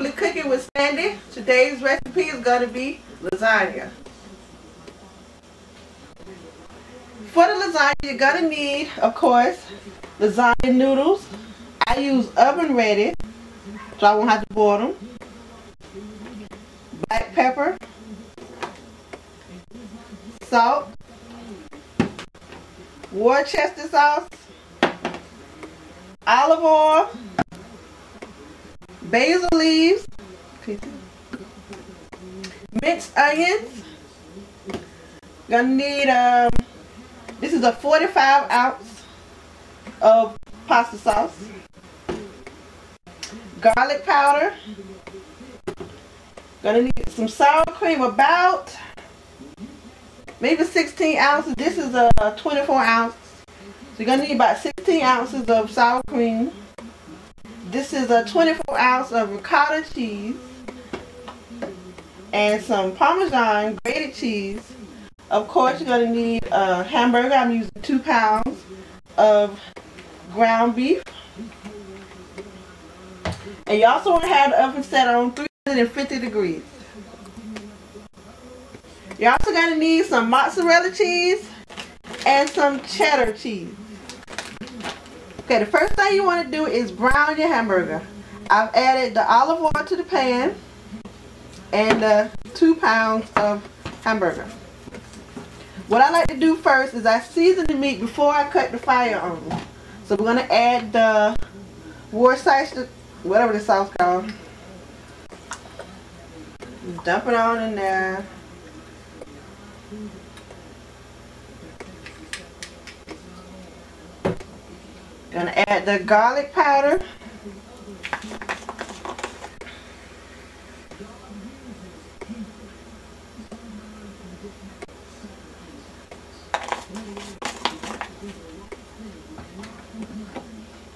Simply Cooking with Sandy. Today's recipe is going to be lasagna. For the lasagna, you're going to need, of course, lasagna noodles. I use oven ready, so I won't have to boil them. Black pepper, salt, Worcester sauce, olive oil, basil leaves, minced onions. Gonna need this is a 45 ounce of pasta sauce, garlic powder. Gonna need some sour cream, about maybe 16 ounces. This is a 24 ounce. So you're gonna need about 16 ounces of sour cream. This is a 24 ounce of ricotta cheese and some Parmesan grated cheese. Of course, you're going to need a hamburger. I'm using 2 pounds of ground beef. And you also want to have the oven set on 350 degrees. You're also going to need some mozzarella cheese and some cheddar cheese. Okay, the first thing you want to do is brown your hamburger. I've added the olive oil to the pan and the 2 pounds of hamburger. What I like to do first is I season the meat before I cut the fire on. So we're going to add the Worcester, whatever the sauce called. Just dump it on in there. Gonna add the garlic powder.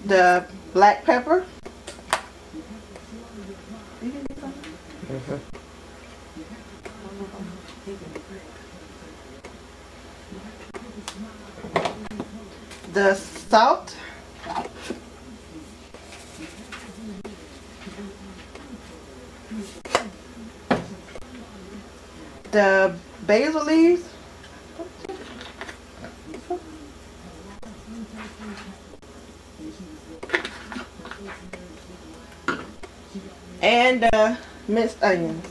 The black pepper. The salt. The basil leaves. And minced onions.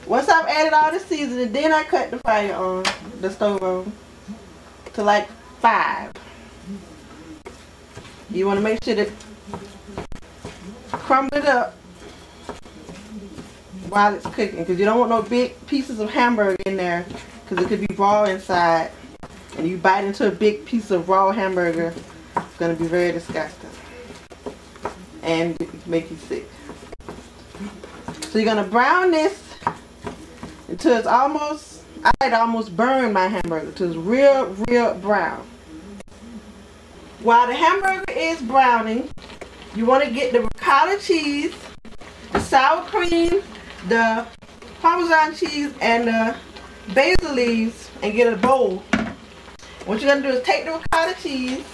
Once I've added all the seasoning, then I cut the fire on, the stove on, to like 5. You want to make sure that crumble it up while it's cooking, because you don't want no big pieces of hamburger in there, because it could be raw inside, and you bite into a big piece of raw hamburger, it's going to be very disgusting and it can make you sick. So you're going to brown this until it's almost, I like to almost burn my hamburger until it's real brown. While the hamburger is browning, you want to get the ricotta cheese, the sour cream, the Parmesan cheese, and the basil leaves, and get a bowl. What you're going to do is take the ricotta cheese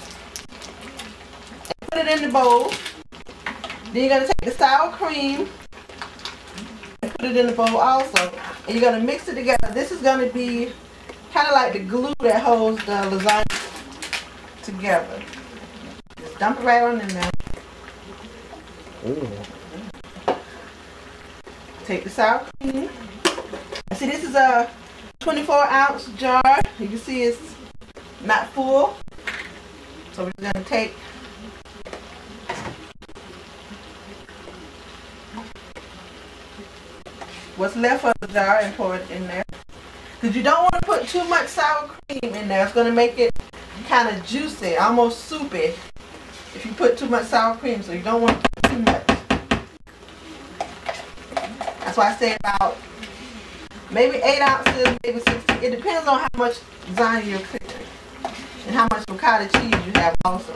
and put it in the bowl. Then you're going to take the sour cream and put it in the bowl also. And you're going to mix it together. This is going to be kind of like the glue that holds the lasagna together. Just dump it right on in there. Ooh. Take the sour cream. See, this is a 24-ounce jar. You can see it's not full. So we're just going to take what's left of the jar and pour it in there. Because you don't want to put too much sour cream in there. It's going to make it kind of juicy, almost soupy, if you put too much sour cream. So you don't want to put too much. That's why I say about maybe 8 ounces, maybe 16. It depends on how much lasagna you're cooking and how much ricotta cheese you have also.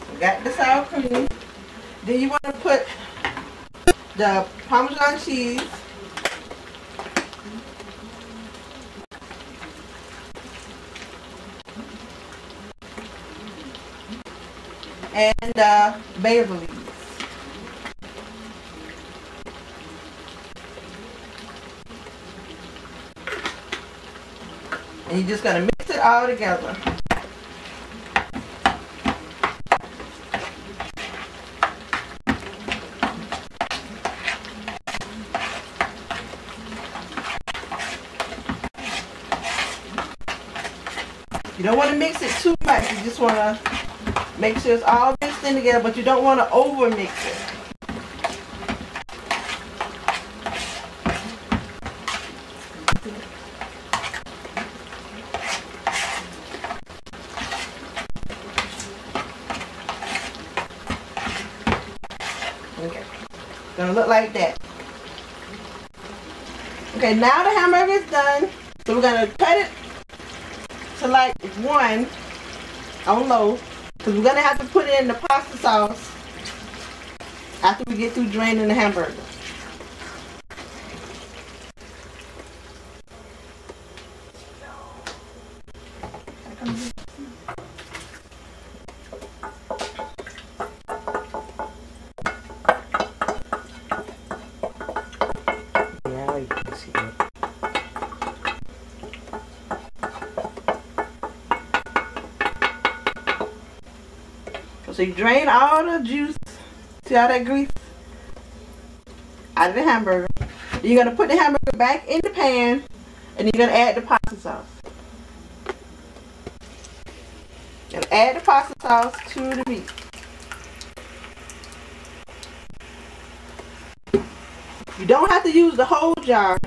So got the sour cream. Then you want to put the Parmesan cheese. And basil leaves. And you're just going to mix it all together. You don't want to mix it too much. You just want to make sure it's all mixed in together, but you don't want to over mix it. Okay, it's gonna look like that. Okay, now the hamburger is done, so we're gonna cut it to like 1 on low, because we're gonna have to put in the pasta sauce after we get through draining the hamburger. Yeah, you can see it. So you drain all the juice, see all that grease out of the hamburger. Then you're going to put the hamburger back in the pan, and you're going to add the pasta sauce. And add the pasta sauce to the meat. You don't have to use the whole jar.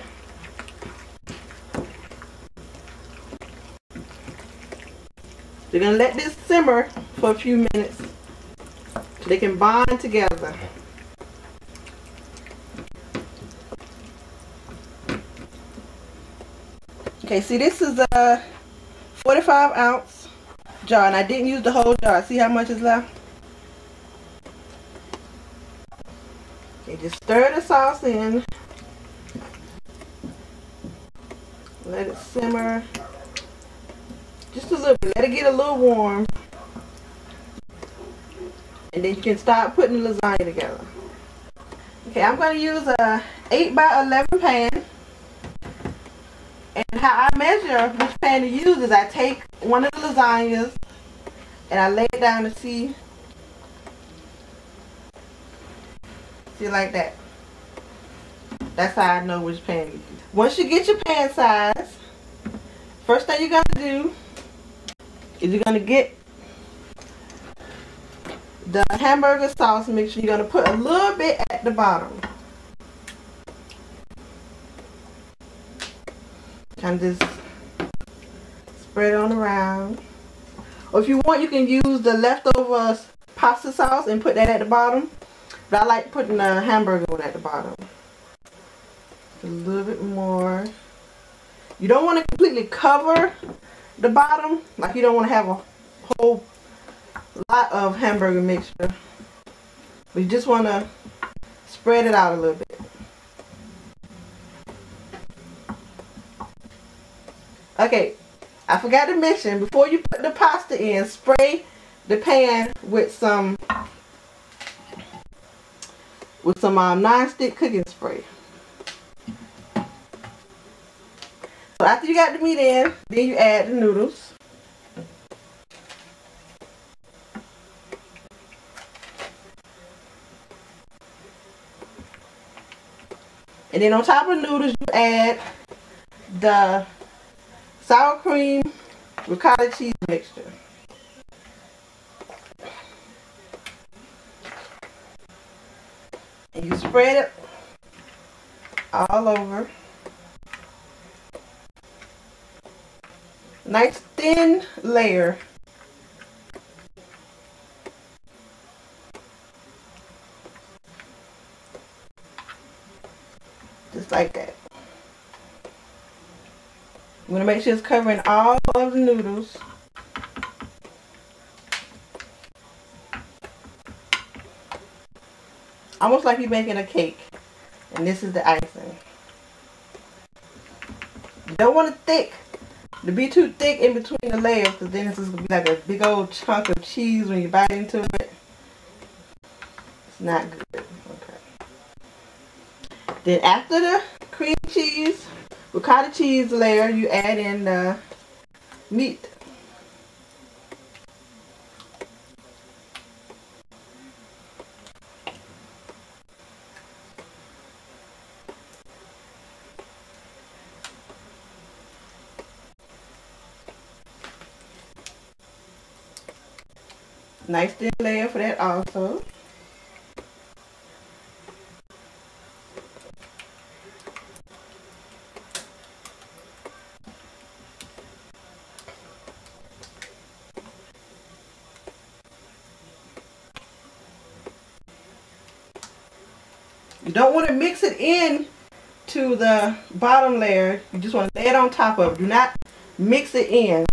You're going to let this simmer for a few minutes so they can bond together. Okay, see, this is a 45-ounce jar, and I didn't use the whole jar. See how much is left? Okay, just stir the sauce in. Let it simmer just a little bit. Let it get a little warm. And then you can start putting the lasagna together. Okay, I'm going to use a 8x11 pan. And how I measure which pan to use is I take one of the lasagnas and I lay it down to see like that. That's how I know which pan to use. Once you get your pan size, first thing you're going to do is you're going to get the hamburger sauce mixture. You're going to put a little bit at the bottom. Kind of just spread it on around. Or if you want, you can use the leftover pasta sauce and put that at the bottom. But I like putting the hamburger one at the bottom. A little bit more. You don't want to completely cover the bottom. Like you don't want to have a whole lot of hamburger mixture. But you just want to spread it out a little bit. Okay, I forgot to mention, before you put the pasta in, spray the pan with some non-stick cooking spray. So after you got the meat in, then you add the noodles. And then on top of the noodles, you add the sour cream ricotta cheese mixture. And you spread it all over. Nice thin layer. Just like that. I'm going to make sure it's covering all of the noodles. Almost like you're making a cake. And this is the icing. You don't want it to be too thick in between the layers, because then it's just going to be like a big old chunk of cheese when you bite into it. It's not good. Okay. Then after the cream cheese, ricotta cheese layer, you add in the meat. Nice thin layer for that also. You don't want to mix it in to the bottom layer. You just want to lay it on top of it. Do not mix it in.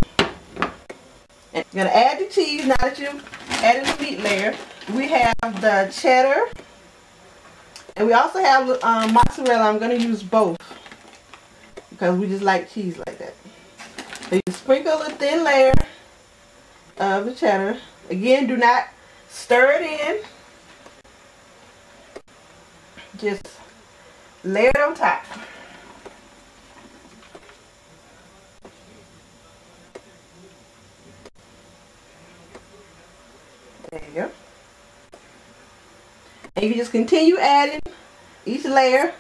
And you're going to add the cheese now that you've added the meat layer. We have the cheddar. And we also have mozzarella. I'm going to use both because we just like cheese like that. So you sprinkle a thin layer of the cheddar. Again, do not stir it in. Just lay it on top. There you go. And you just continue adding each layer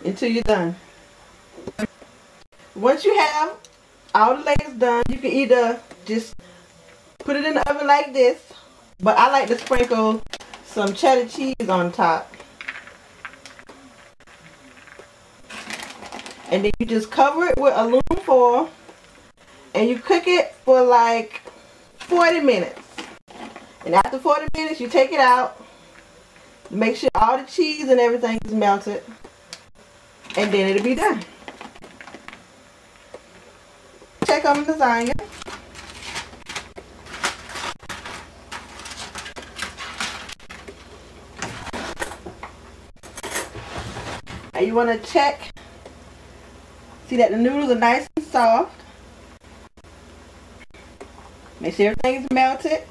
until you're done. Once you have all the layers done, you can either just put it in the oven like this, but I like to sprinkle some cheddar cheese on top. And then you just cover it with aluminum foil and you cook it for like 40 minutes. And after 40 minutes, you take it out. Make sure all the cheese and everything is melted. And then it'll be done. Check on the lasagna. Now you want to check. See that the noodles are nice and soft. Make sure everything is melted.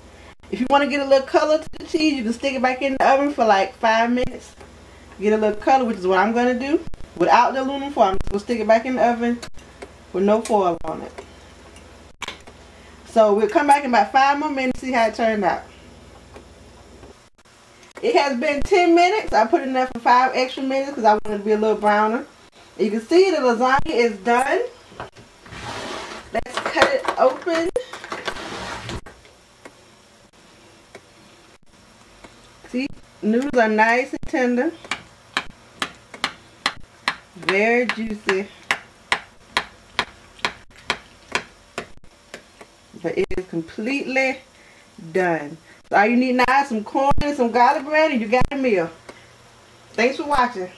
If you want to get a little color to the cheese, you can stick it back in the oven for like 5 minutes. Get a little color, which is what I'm going to do. Without the aluminum foil, I'm just going to stick it back in the oven with no foil on it. So we'll come back in about 5 more minutes to see how it turned out. It has been 10 minutes. I put it in there for 5 extra minutes because I want it to be a little browner. You can see the lasagna is done. Let's cut it open. See, noodles are nice and tender. Very juicy. But it is completely done. So all you need now is some corn and some garlic bread and you got a meal. Thanks for watching.